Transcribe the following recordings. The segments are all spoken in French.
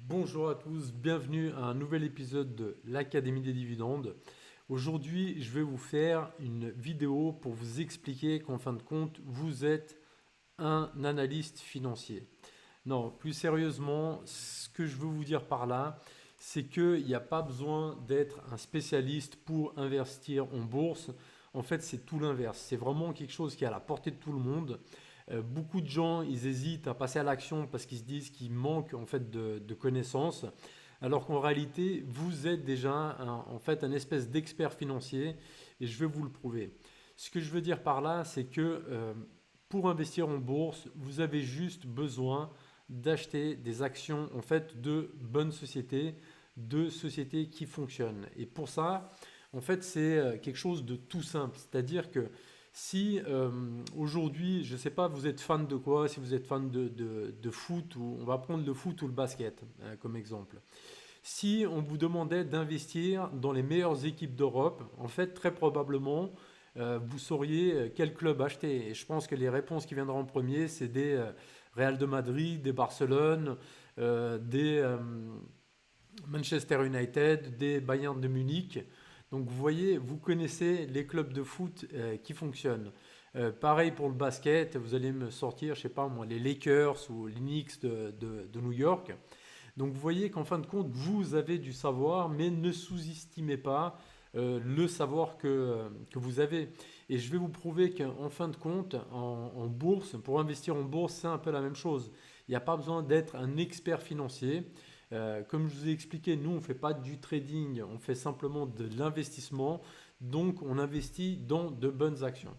Bonjour à tous, bienvenue à un nouvel épisode de l'Académie des dividendes. Aujourd'hui, je vais vous faire une vidéo pour vous expliquer qu'en fin de compte, vous êtes un analyste financier. Non, plus sérieusement, ce que je veux vous dire par là, c'est qu'il n'y a pas besoin d'être un spécialiste pour investir en bourse. En fait, c'est tout l'inverse. C'est vraiment quelque chose qui est à la portée de tout le monde. Beaucoup de gens, ils hésitent à passer à l'action parce qu'ils se disent qu'ils manquent en fait de connaissances, alors qu'en réalité, vous êtes déjà en fait un espèce d'expert financier et je vais vous le prouver. Ce que je veux dire par là, c'est que pour investir en bourse, vous avez juste besoin d'acheter des actions en fait de bonnes sociétés, de sociétés qui fonctionnent. Et pour ça, en fait, c'est quelque chose de tout simple. C'est-à-dire que si aujourd'hui, je ne sais pas, vous êtes fan de quoi, si vous êtes fan de foot, ou on va prendre le foot ou le basket comme exemple. Si on vous demandait d'investir dans les meilleures équipes d'Europe, en fait, très probablement, vous sauriez quel club acheter. Et je pense que les réponses qui viendront en premier, c'est des Real de Madrid, des Barcelone, des Manchester United, des Bayern de Munich. Donc vous voyez, vous connaissez les clubs de foot qui fonctionnent. Pareil pour le basket, vous allez me sortir, je sais pas moi, les Lakers ou les Knicks de New York. Donc vous voyez qu'en fin de compte, vous avez du savoir, mais ne sous-estimez pas le savoir que vous avez. Et je vais vous prouver qu'en fin de compte, en bourse, pour investir en bourse, c'est un peu la même chose. Il n'y a pas besoin d'être un expert financier. Comme je vous ai expliqué, nous, on ne fait pas du trading, on fait simplement de l'investissement. Donc, on investit dans de bonnes actions.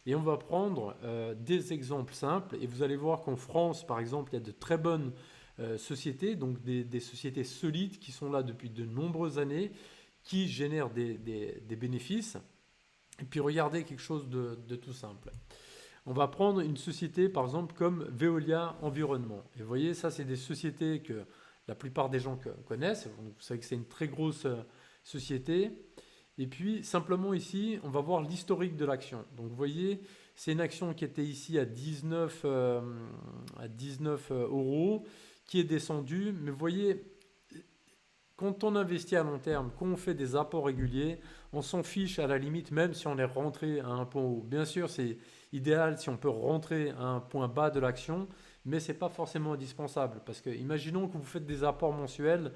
Et on va prendre des exemples simples. Et vous allez voir qu'en France, par exemple, il y a de très bonnes sociétés, donc des sociétés solides qui sont là depuis de nombreuses années, qui génèrent des bénéfices. Et puis regardez quelque chose de tout simple. On va prendre une société par exemple comme Veolia Environnement. Et vous voyez, ça c'est des sociétés que la plupart des gens connaissent. Vous savez que c'est une très grosse société. Et puis simplement ici, on va voir l'historique de l'action. Donc vous voyez, c'est une action qui était ici à 19 euros, qui est descendue. Mais vous voyez, quand on investit à long terme, quand on fait des apports réguliers, on s'en fiche à la limite même si on est rentré à un point haut. Bien sûr, c'est idéal si on peut rentrer à un point bas de l'action, mais ce n'est pas forcément indispensable. Parce que imaginons que vous faites des apports mensuels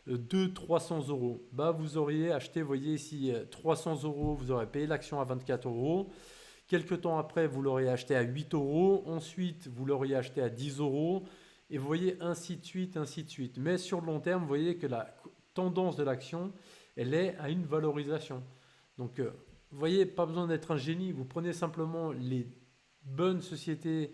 de 300 euros. Bah, vous auriez acheté, vous voyez ici, 300 euros, vous aurez payé l'action à 24 euros. Quelques temps après, vous l'auriez acheté à 8 euros. Ensuite, vous l'auriez acheté à 10 euros. Et vous voyez ainsi de suite, ainsi de suite. Mais sur le long terme, vous voyez que la tendance de l'action, elle est à une valorisation. Donc, vous voyez, pas besoin d'être un génie. Vous prenez simplement les bonnes sociétés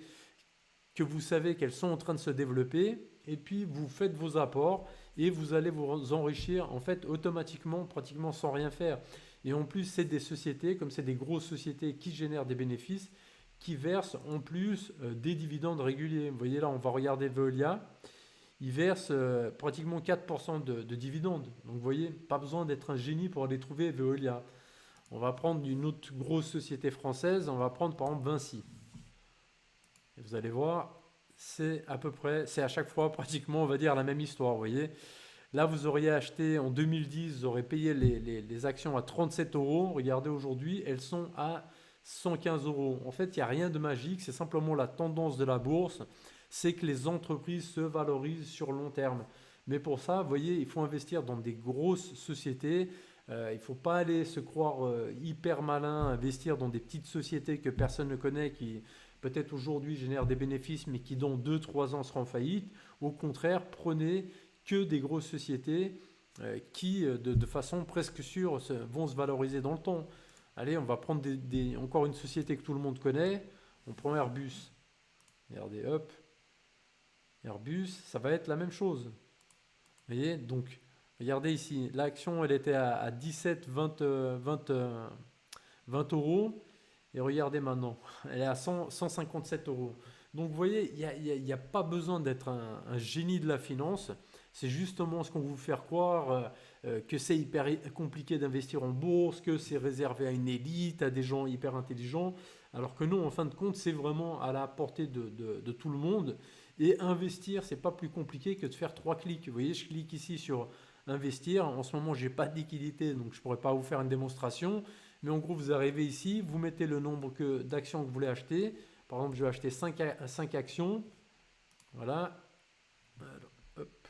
que vous savez qu'elles sont en train de se développer, et puis vous faites vos apports et vous allez vous enrichir en fait automatiquement, pratiquement sans rien faire. Et en plus, c'est des sociétés, comme c'est des grosses sociétés qui génèrent des bénéfices, qui versent en plus des dividendes réguliers. Vous voyez là, on va regarder Veolia. Ils versent pratiquement 4% de dividendes. Donc vous voyez, pas besoin d'être un génie pour aller trouver Veolia. On va prendre une autre grosse société française, on va prendre par exemple Vinci. Et vous allez voir, c'est à peu près, c'est à chaque fois pratiquement, on va dire, la même histoire. Vous voyez, là, vous auriez acheté en 2010, vous aurez payé les actions à 37 euros. Regardez aujourd'hui, elles sont à 115 euros. En fait, il n'y a rien de magique, c'est simplement la tendance de la bourse, c'est que les entreprises se valorisent sur long terme. Mais pour ça, vous voyez, il faut investir dans des grosses sociétés. Il ne faut pas aller se croire hyper malin, investir dans des petites sociétés que personne ne connaît, qui peut-être aujourd'hui génèrent des bénéfices, mais qui dans 2 3 ans seront faillites. Au contraire, prenez que des grosses sociétés qui, de façon presque sûre, vont se valoriser dans le temps. Allez, on va prendre encore une société que tout le monde connaît. On prend Airbus. Regardez, hop, Airbus, ça va être la même chose. Vous voyez, donc, regardez ici, l'action, elle était à 17, 20, 20 euros. Et regardez maintenant, elle est à 157 euros. Donc vous voyez, il n'y a pas besoin d'être un génie de la finance. C'est justement ce qu'on vous fait croire, que c'est hyper compliqué d'investir en bourse, que c'est réservé à une élite, à des gens hyper intelligents. Alors que non, en fin de compte, c'est vraiment à la portée de tout le monde. Et investir, c'est pas plus compliqué que de faire 3 clics. Vous voyez, je clique ici sur investir. En ce moment, j'ai pas de liquidité, donc je pourrais pas vous faire une démonstration. Mais en gros, vous arrivez ici, vous mettez le nombre d'actions que vous voulez acheter. Par exemple, je vais acheter 5 actions. Voilà. Alors, hop.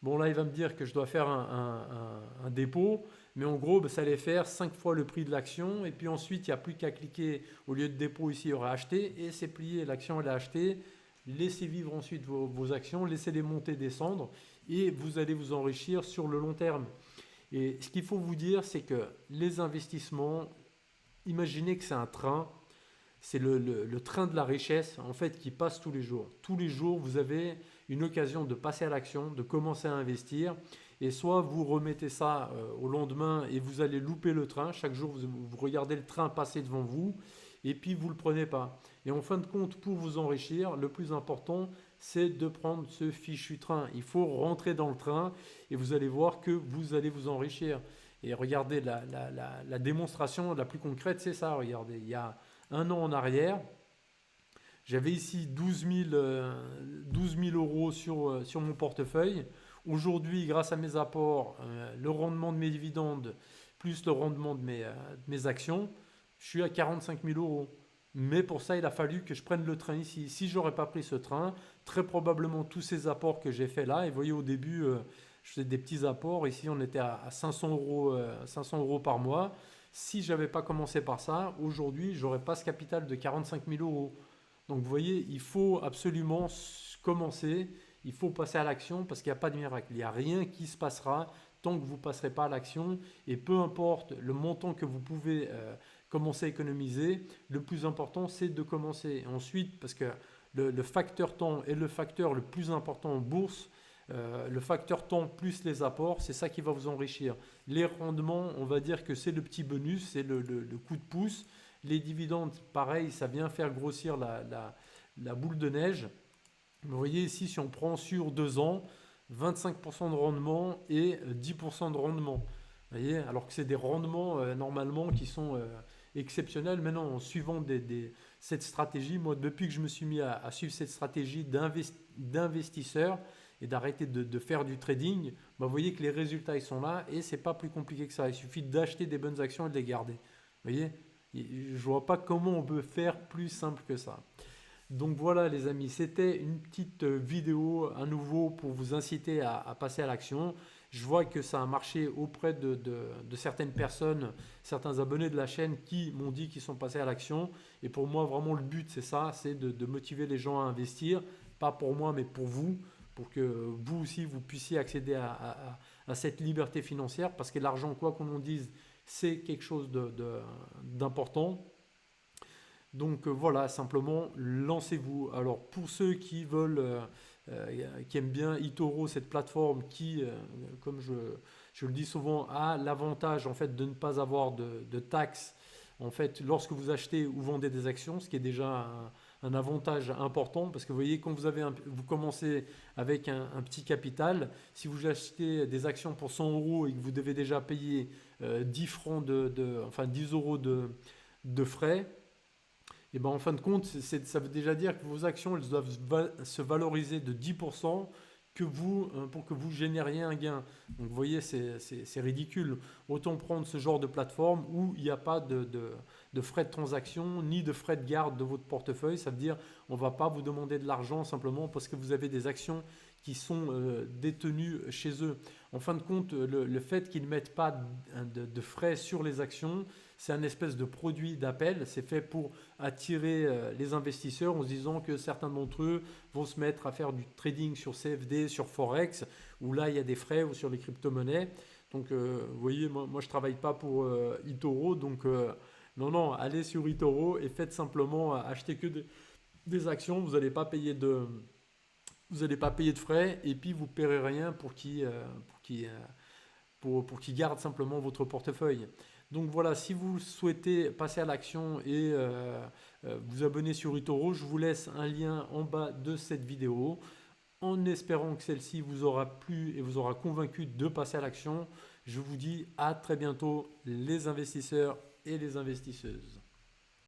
Bon, là, il va me dire que je dois faire un dépôt, mais en gros, ça allait faire 5 fois le prix de l'action. Et puis ensuite, il n'y a plus qu'à cliquer au lieu de dépôt ici, il y aura acheter, et c'est plié, l'action elle est achetée. Laissez vivre ensuite vos actions, laissez-les monter, descendre, et vous allez vous enrichir sur le long terme. Et ce qu'il faut vous dire, c'est que les investissements, imaginez que c'est un train, c'est le train de la richesse en fait qui passe tous les jours. Tous les jours, vous avez une occasion de passer à l'action, de commencer à investir. Et soit vous remettez ça au lendemain et vous allez louper le train. Chaque jour, vous regardez le train passer devant vous et puis vous ne le prenez pas. Et en fin de compte, pour vous enrichir, le plus important, c'est de prendre ce fichu train. Il faut rentrer dans le train et vous allez voir que vous allez vous enrichir. Et regardez, la démonstration la plus concrète, c'est ça. Regardez, il y a un an en arrière, j'avais ici 12 000 euros sur mon portefeuille. Aujourd'hui, grâce à mes apports, le rendement de mes dividendes, plus le rendement de mes actions, je suis à 45 000 euros. Mais pour ça, il a fallu que je prenne le train ici. Si je n'aurais pas pris ce train, très probablement tous ces apports que j'ai fait là, et vous voyez au début, je faisais des petits apports. Ici, on était à 500 euros, 500 euros par mois. Si je n'avais pas commencé par ça, aujourd'hui, je n'aurais pas ce capital de 45 000 euros. Donc vous voyez, il faut absolument commencer, il faut passer à l'action parce qu'il n'y a pas de miracle. Il n'y a rien qui se passera tant que vous ne passerez pas à l'action. Et peu importe le montant que vous pouvez commencer à économiser, le plus important c'est de commencer. Ensuite, parce que le facteur temps est le facteur le plus important en bourse, le facteur temps plus les apports, c'est ça qui va vous enrichir. Les rendements, on va dire que c'est le petit bonus, c'est le coup de pouce. Les dividendes, pareil, ça vient faire grossir la boule de neige. Vous voyez ici, si on prend sur 2 ans, 25% de rendement et 10% de rendement. Vous voyez, alors que c'est des rendements normalement qui sont exceptionnels. Maintenant, en suivant cette stratégie, moi, depuis que je me suis mis à suivre cette stratégie d'investisseur et d'arrêter de faire du trading, bah, vous voyez que les résultats ils sont là et c'est pas plus compliqué que ça. Il suffit d'acheter des bonnes actions et de les garder. Vous voyez, je vois pas comment on peut faire plus simple que ça. Donc voilà les amis, c'était une petite vidéo à nouveau pour vous inciter à passer à l'action. Je vois que ça a marché auprès de certaines personnes, certains abonnés de la chaîne qui m'ont dit qu'ils sont passés à l'action. Et pour moi, vraiment, le but, c'est ça, c'est de motiver les gens à investir. Pas pour moi, mais pour vous, pour que vous aussi, vous puissiez accéder à cette liberté financière. Parce que l'argent, quoi qu'on en dise, c'est quelque chose d'important. Donc voilà, simplement, lancez-vous. Alors pour ceux qui veulent, qui aiment bien eToro, cette plateforme qui, comme je le dis souvent, a l'avantage en fait de ne pas avoir de taxes en fait lorsque vous achetez ou vendez des actions, ce qui est déjà un avantage important parce que vous voyez quand vous commencez avec un petit capital, si vous achetez des actions pour 100 euros et que vous devez déjà payer 10 francs enfin 10 euros de frais. Et ben en fin de compte, ça veut déjà dire que vos actions elles doivent se valoriser de 10% pour que vous génériez un gain. Donc vous voyez, c'est ridicule. Autant prendre ce genre de plateforme où il n'y a pas de frais de transaction ni de frais de garde de votre portefeuille. Ça veut dire on ne va pas vous demander de l'argent simplement parce que vous avez des actions qui sont détenues chez eux. En fin de compte, le fait qu'ils ne mettent pas de frais sur les actions, c'est un espèce de produit d'appel. C'est fait pour attirer les investisseurs en se disant que certains d'entre eux vont se mettre à faire du trading sur CFD, sur Forex, où là il y a des frais, ou sur les crypto-monnaies. Donc vous voyez, moi je ne travaille pas pour eToro, donc non, allez sur eToro et faites simplement acheter que des actions, vous n'allez pas payer de frais et puis vous ne paierez rien pour qui garde simplement votre portefeuille. Donc voilà, si vous souhaitez passer à l'action et vous abonner sur eToro, je vous laisse un lien en bas de cette vidéo. En espérant que celle-ci vous aura plu et vous aura convaincu de passer à l'action, je vous dis à très bientôt les investisseurs et les investisseuses.